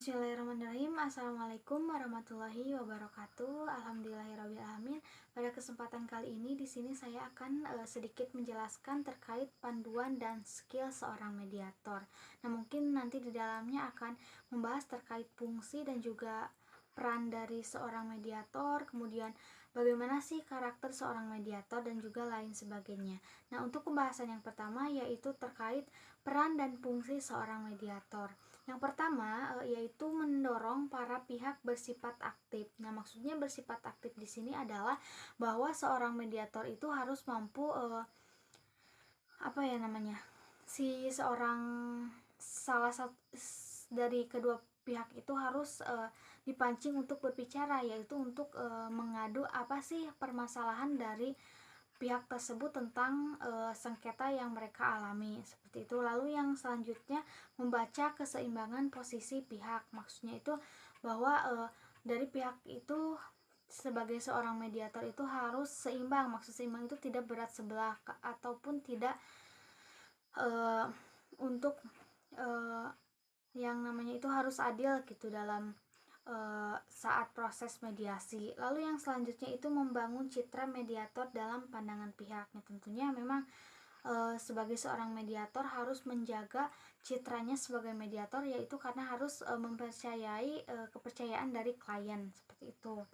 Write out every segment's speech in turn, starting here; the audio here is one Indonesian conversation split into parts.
Bismillahirrahmanirrahim. Assalamualaikum warahmatullahi wabarakatuh. Alhamdulillahirrahmanirrahim. Pada kesempatan kali ini di sini saya akan sedikit menjelaskan terkait panduan dan skill seorang mediator. Nah, mungkin nanti di dalamnya akan membahas terkait fungsi dan juga peran dari seorang mediator, kemudian bagaimana sih karakter seorang mediator dan juga lain sebagainya. Nah, untuk pembahasan yang pertama yaitu terkait peran dan fungsi seorang mediator. Yang pertama yaitu mendorong para pihak bersifat aktif. Nah, maksudnya bersifat aktif di sini adalah bahwa seorang mediator itu harus mampu si seorang salah satu dari kedua pihak itu harus dipancing untuk berbicara, yaitu untuk mengadu apa sih permasalahan dari pihak tersebut tentang sengketa yang mereka alami, seperti itu. Lalu yang selanjutnya membaca keseimbangan posisi pihak, maksudnya itu bahwa dari pihak itu sebagai seorang mediator itu harus seimbang. Maksud seimbang itu tidak berat sebelah ataupun tidak untuk yang namanya itu harus adil gitu dalam saat proses mediasi. Lalu yang selanjutnya itu membangun citra mediator dalam pandangan pihaknya. Tentunya memang sebagai seorang mediator harus menjaga citranya sebagai mediator, yaitu karena harus mempercayai kepercayaan dari klien, seperti itu.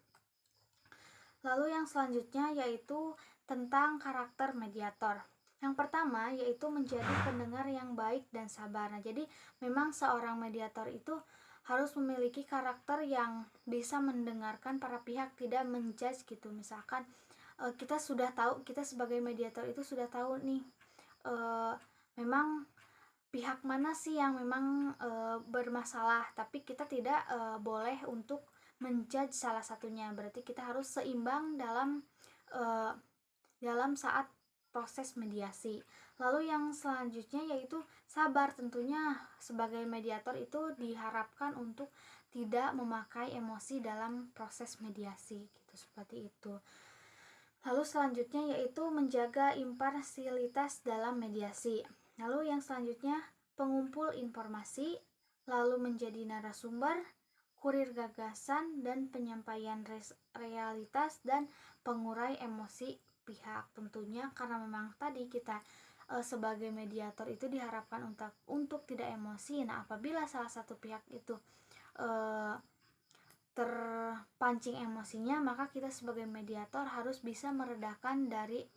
Lalu yang selanjutnya yaitu tentang karakter mediator. Yang pertama yaitu menjadi pendengar yang baik dan sabar. Nah, jadi memang seorang mediator itu harus memiliki karakter yang bisa mendengarkan para pihak, tidak menjudge gitu. Misalkan kita sudah tahu, kita sebagai mediator itu sudah tahu nih memang pihak mana sih yang memang bermasalah, tapi kita tidak boleh untuk menjudge salah satunya. Berarti kita harus seimbang dalam saat proses mediasi. Lalu yang selanjutnya yaitu sabar. Tentunya sebagai mediator itu diharapkan untuk tidak memakai emosi dalam proses mediasi gitu, seperti itu. Lalu selanjutnya yaitu menjaga imparsialitas dalam mediasi. Lalu yang selanjutnya pengumpul informasi, lalu menjadi narasumber, kurir gagasan dan penyampaian realitas dan pengurai emosi pihak. Tentunya karena memang tadi kita sebagai mediator itu diharapkan untuk tidak emosi. Nah, apabila salah satu pihak itu terpancing emosinya, maka kita sebagai mediator harus bisa meredakan dari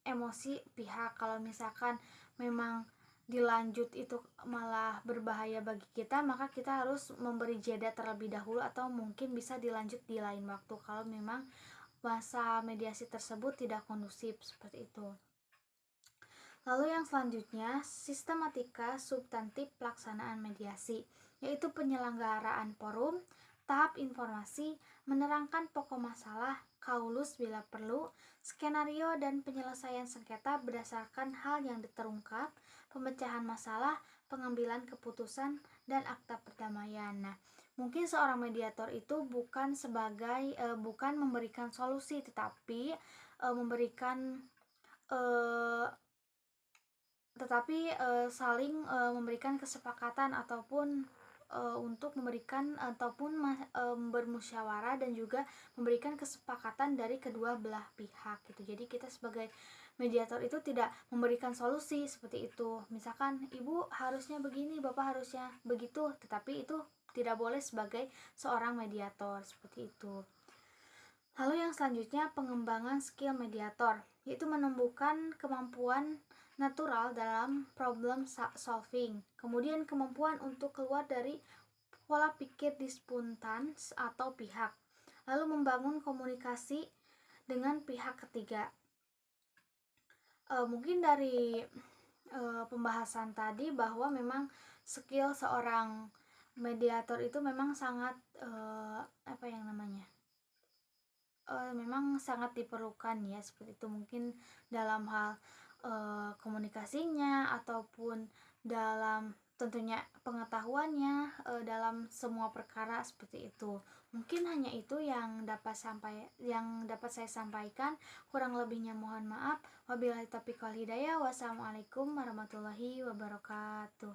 emosi pihak. Kalau misalkan memang dilanjut itu malah berbahaya bagi kita, maka kita harus memberi jeda terlebih dahulu, atau mungkin bisa dilanjut di lain waktu kalau memang masa mediasi tersebut tidak kondusif, seperti itu. Lalu yang selanjutnya sistematika substantif pelaksanaan mediasi, yaitu penyelenggaraan forum, tahap informasi, menerangkan pokok masalah, kaulus bila perlu, skenario dan penyelesaian sengketa berdasarkan hal yang terungkap, pemecahan masalah, pengambilan keputusan, dan akta perdamaian. Nah, mungkin seorang mediator itu bukan memberikan solusi, tetapi saling memberikan kesepakatan ataupun untuk memberikan ataupun bermusyawarah dan juga memberikan kesepakatan dari kedua belah pihak gitu. Jadi kita sebagai mediator itu tidak memberikan solusi seperti itu. Misalkan ibu harusnya begini, bapak harusnya begitu, tetapi itu tidak boleh sebagai seorang mediator, seperti itu. Lalu yang selanjutnya pengembangan skill mediator, yaitu menumbuhkan kemampuan natural dalam problem solving, kemudian kemampuan untuk keluar dari pola pikir disputan atau pihak, lalu membangun komunikasi dengan pihak ketiga. Mungkin dari pembahasan tadi bahwa memang skill seorang mediator itu memang sangat memang sangat diperlukan ya, seperti itu. Mungkin dalam hal komunikasinya ataupun dalam tentunya pengetahuannya dalam semua perkara, seperti itu. Mungkin hanya itu yang dapat saya sampaikan. Kurang lebihnya mohon maaf. Wabillahi taufiq wal hidayah. Wassalamualaikum warahmatullahi wabarakatuh.